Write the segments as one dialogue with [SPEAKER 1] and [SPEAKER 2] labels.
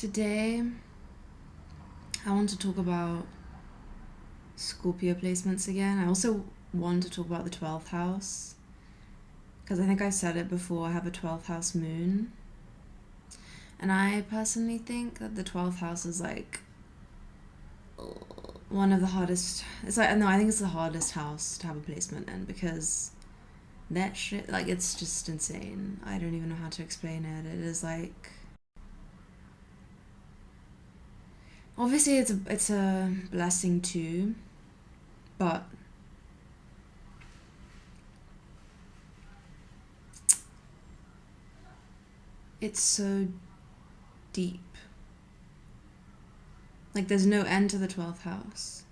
[SPEAKER 1] Today, I want to talk about Scorpio placements again. I also want to talk about the 12th house because I think I've said it before. I have a 12th house moon, and I personally think that the 12th house is like one of the hardest. It's like, no, I think it's the hardest house to have a placement in because that shit, like, it's just insane. I don't even know how to explain it. It is like, obviously, it's a blessing too, but it's so deep. Like, there's no end to the 12th house.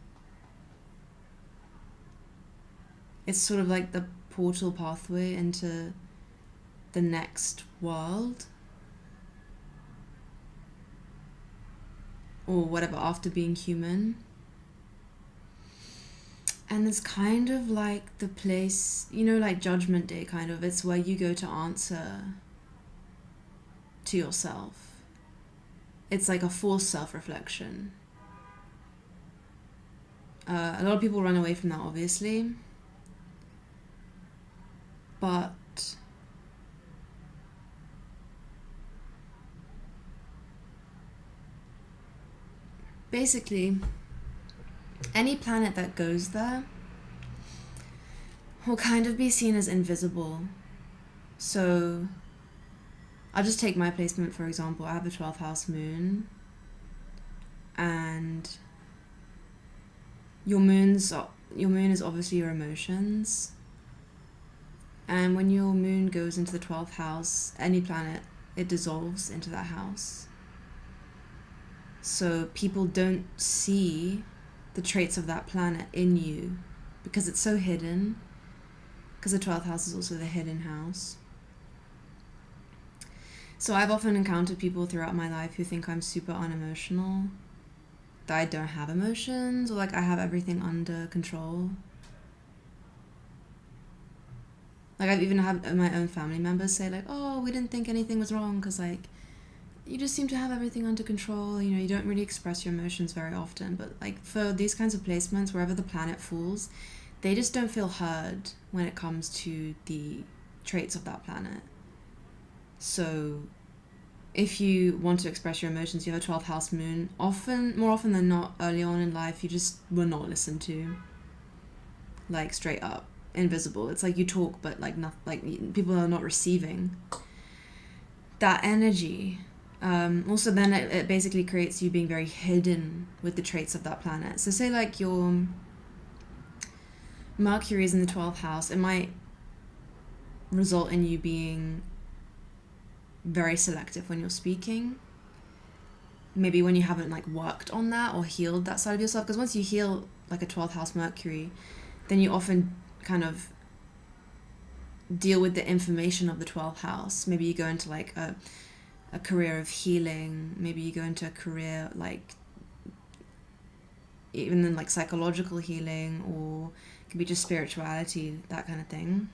[SPEAKER 1] It's sort of like the portal pathway into the next world, or whatever, after being human. And it's kind of like the place, like Judgment Day, kind of. It's where you go to answer to yourself. It's like a forced self reflection. A lot of people run away from that, obviously. But basically, any planet that goes there will kind of be seen as invisible. So I'll just take my placement for example. I have a 12th house moon, and your moon is obviously your emotions. And when your moon goes into the 12th house, any planet, it dissolves into that house. So people don't see the traits of that planet in you because it's so hidden. Because the 12th house is also the hidden house. So I've often encountered people throughout my life who think I'm super unemotional, that I don't have emotions, or like I have everything under control. Like, I've even had my own family members say like, oh, we didn't think anything was wrong because like you just seem to have everything under control. You don't really express your emotions very often. But like for these kinds of placements, wherever the planet falls, they just don't feel heard when it comes to the traits of that planet. So if you want to express your emotions, you have a 12th house moon, more often than not, early on in life, you just were not listened to. Like, straight up. Invisible. It's like you talk, but like not, like people are not receiving that energy. Also, then it basically creates you being very hidden with the traits of that planet. So say like your Mercury is in the 12th house, it might result in you being very selective when you're speaking. Maybe when you haven't like worked on that or healed that side of yourself. Because once you heal like a 12th house Mercury, then you often kind of deal with the information of the 12th house. Maybe you go into like a career of healing. Maybe you go into a career like even in like psychological healing, or it could be just spirituality, that kind of thing.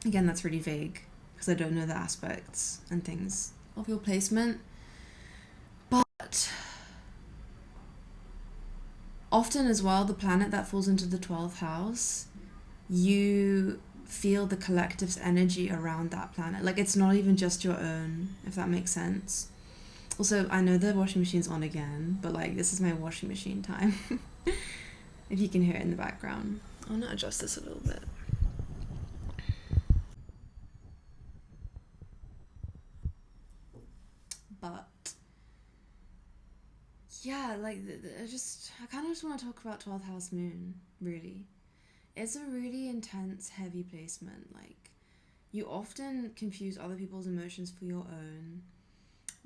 [SPEAKER 1] Again, that's really vague because I don't know the aspects and things of your placement. But often as well, the planet that falls into the 12th house, you feel the collective's energy around that planet. Like, it's not even just your own, if that makes sense. Also, I know the washing machine's on again, but like, this is my washing machine time. If you can hear it in the background. I want to adjust this a little bit. But yeah, like I kind of just want to talk about 12th house moon, really. It's a really intense, heavy placement. Like, you often confuse other people's emotions for your own.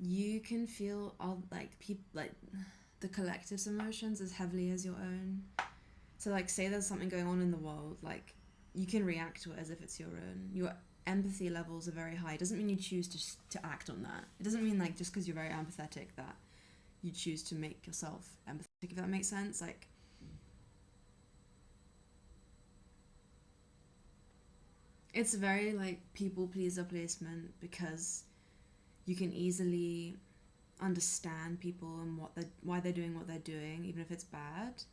[SPEAKER 1] You can feel all like the collective's emotions as heavily as your own. So like, say there's something going on in the world, like you can react to it as if it's your own. Your empathy levels are very high. It doesn't mean you choose to act on that. It doesn't mean like just because you're very empathetic that you choose to make yourself empathetic, if that makes sense. Like, it's a very like people pleaser placement because you can easily understand people and why they're doing what they're doing, even if it's bad,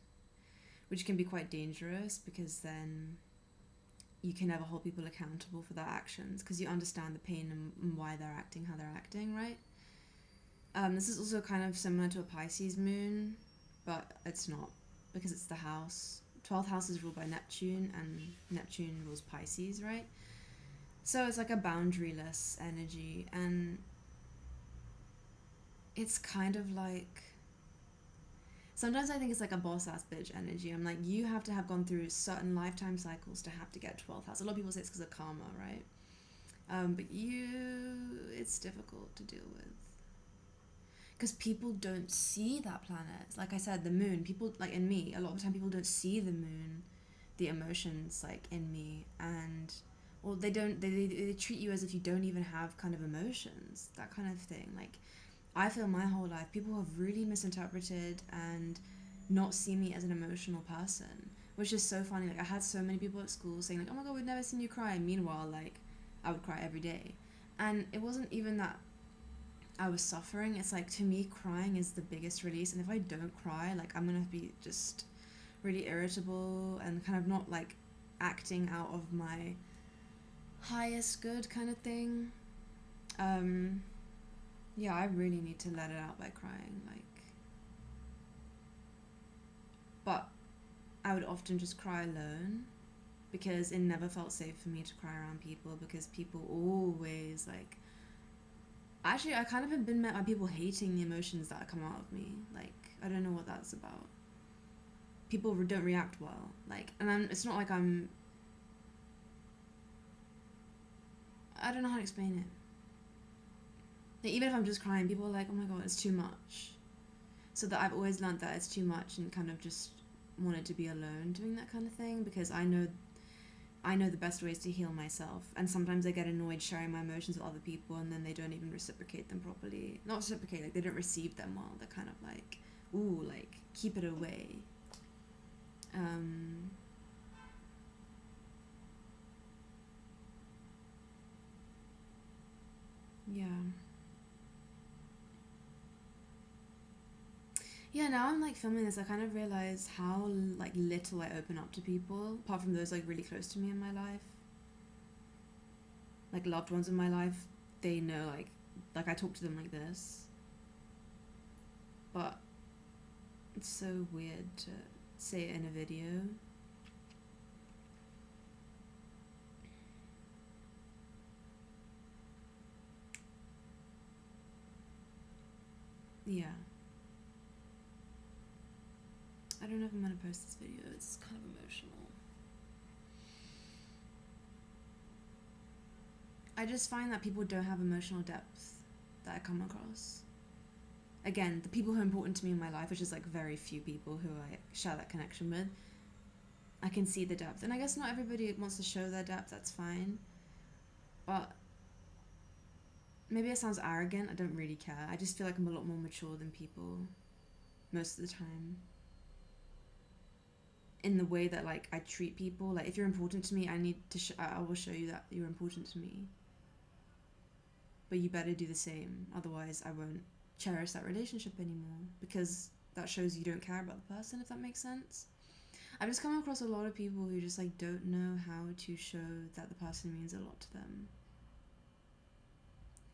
[SPEAKER 1] which can be quite dangerous because then you can never hold people accountable for their actions because you understand the pain and why they're acting how they're acting, right? This is also kind of similar to a Pisces moon, but it's not because it's the house. 12th house is ruled by Neptune, and Neptune rules Pisces, right? So it's like a boundaryless energy, and it's kind of like, sometimes I think it's like a boss ass bitch energy. I'm like, you have to have gone through certain lifetime cycles to have to get 12th house. A lot of people say it's because of karma, right? But it's difficult to deal with because people don't see that planet. Like I said, the moon. People, like in me, a lot of the time people don't see the moon, the emotions like in me, and or they don't. They treat you as if you don't even have kind of emotions, that kind of thing. Like I feel my whole life people have really misinterpreted and not seen me as an emotional person, which is so funny. Like I had so many people at school saying like, "Oh my god, we've never seen you cry." Meanwhile, like I would cry every day, and it wasn't even that I was suffering. It's like to me, crying is the biggest release, and if I don't cry, like I'm gonna be just really irritable and kind of not like acting out of my highest good kind of thing. Um, yeah, I really need to let it out by crying, like, but I would often just cry alone because it never felt safe for me to cry around people because people always like, actually I kind of have been met by people hating the emotions that come out of me. Like I don't know what that's about. People don't react well. Like, and it's not like I don't know how to explain it. Like, even if I'm just crying, people are like, "Oh my god, it's too much." So that I've always learned that it's too much and kind of just wanted to be alone doing that kind of thing because I know the best ways to heal myself, and sometimes I get annoyed sharing my emotions with other people and then they don't even reciprocate them properly. Not reciprocate, like they don't receive them well. They're kind of like, ooh, like keep it away. Um, yeah. Yeah, now I'm like filming this, I kind of realize how like little I open up to people, apart from those like really close to me in my life, like loved ones in my life. They know like I talk to them like this, but it's so weird to say it in a video. Yeah. I don't know if I'm gonna post this video. It's kind of emotional. I just find that people don't have emotional depth that I come across. Again, the people who are important to me in my life, which is like very few people who I share that connection with, I can see the depth. And I guess not everybody wants to show their depth, that's fine. But maybe it sounds arrogant, I don't really care. I just feel like I'm a lot more mature than people most of the time. In the way that like I treat people, like if you're important to me, I will show you that you're important to me. But you better do the same, otherwise I won't cherish that relationship anymore because that shows you don't care about the person, if that makes sense. I've just come across a lot of people who just like don't know how to show that the person means a lot to them.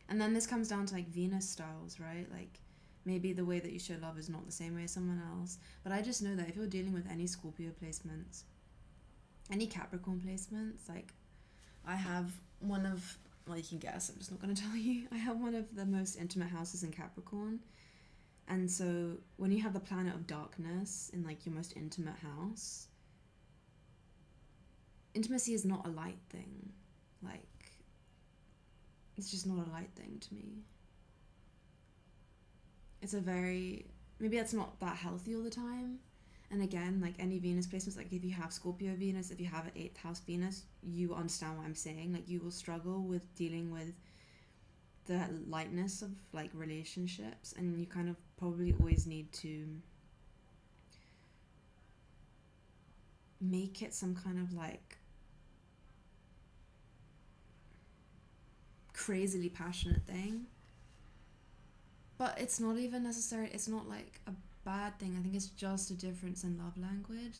[SPEAKER 1] And then this comes down to like Venus styles, right? Like maybe the way that you show love is not the same way as someone else. But I just know that if you're dealing with any Scorpio placements, any Capricorn placements, like I have one of, well, you can guess, I'm just not going to tell you. I have one of the most intimate houses in Capricorn. And so when you have the planet of darkness in like your most intimate house, intimacy is not a light thing. Like, it's just not a light thing to me. It's a very, maybe that's not that healthy all the time. And again, like any Venus placements, like if you have Scorpio Venus, if you have an 8th house Venus, you understand what I'm saying. Like you will struggle with dealing with the lightness of like relationships, and you kind of probably always need to make it some kind of like crazily passionate thing. But it's not even necessary. It's not like a bad thing. I think it's just a difference in love language.